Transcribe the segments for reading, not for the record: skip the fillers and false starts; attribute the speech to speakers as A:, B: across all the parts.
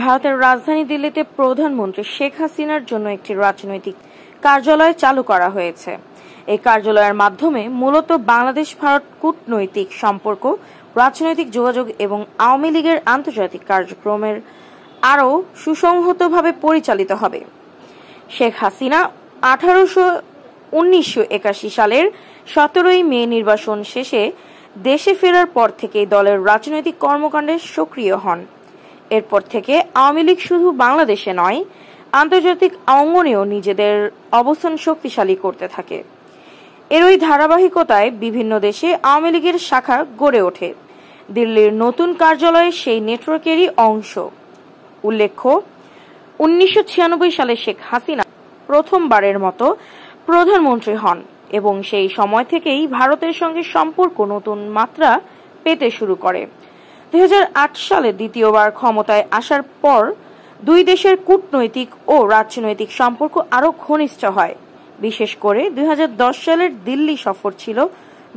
A: ভারতের রাজধানী দিল্লিতে প্রধানমন্ত্রী শেখ হাসিনার জন্য একটি রাজনৈতিক কার্যালয় চালু করা হয়েছে। এই কার্যালয়ের মাধ্যমে মূলত বাংলাদেশ ভারত কূটনৈতিক সম্পর্ক, রাজনৈতিক যোগাযোগ এবং আওয়ামী লীগের আন্তর্জাতিক কার্যক্রমের আরও সুসংহতভাবে পরিচালিত হবে। শেখ হাসিনা 1981 সালের 17 মে নির্বাসন শেষে দেশে ফেরার পর থেকেই দলের রাজনৈতিক কর্মকাণ্ডে সক্রিয় হন। এরপর থেকে আওয়ামী লীগ শুধু বাংলাদেশে নয়, আন্তর্জাতিক অঙ্গনেও নিজেদের অবস্থান শক্তিশালী করতে থাকে। এরই ধারাবাহিকতায় বিভিন্ন দেশে আওয়ামী লীগের শাখা গড়ে ওঠে। দিল্লির নতুন কার্যালয় সেই নেটওয়ার্কেরই অংশ। উল্লেখ্য, 1996 সালে শেখ হাসিনা প্রথমবারের মতো প্রধানমন্ত্রী হন এবং সেই সময় থেকেই ভারতের সঙ্গে সম্পর্ক নতুন মাত্রা পেতে শুরু করে। 2008 সালে দ্বিতীয়বার ক্ষমতায় আসার পর দুই দেশের কূটনৈতিক ও রাজনৈতিক সম্পর্ক আরও ঘনিষ্ঠ হয়। বিশেষ করে 2010 সালের দিল্লি সফর ছিল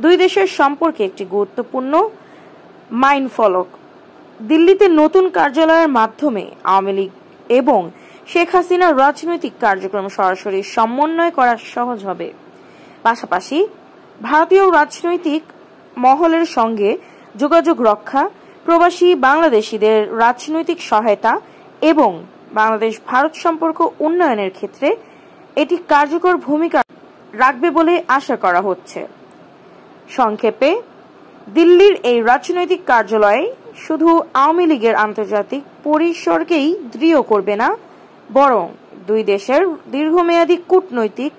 A: দুই দেশের সম্পর্কে একটি গুরুত্বপূর্ণ মাইলফলক। দিল্লিতে নতুন কার্যালয়ের মাধ্যমে আওয়ামী লীগ এবং শেখ হাসিনার রাজনৈতিক কার্যক্রম সরাসরি সমন্বয় করা সহজ হবে। পাশাপাশি ভারতীয় রাজনৈতিক মহলের সঙ্গে যোগাযোগ রক্ষা, প্রবাসী বাংলাদেশিদের রাজনৈতিক সহায়তা এবং বাংলাদেশ ভারত সম্পর্ক উন্নয়নের ক্ষেত্রে এটি কার্যকর ভূমিকা রাখবে বলে আশা করা হচ্ছে। সংক্ষেপে, দিল্লির এই রাজনৈতিক কার্যালয় শুধু আওয়ামী লীগের আন্তর্জাতিক পরিসরকেই দৃঢ় করবে না, বরং দুই দেশের দীর্ঘমেয়াদী কূটনৈতিক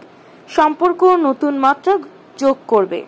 A: সম্পর্ক নতুন মাত্রা যোগ করবে।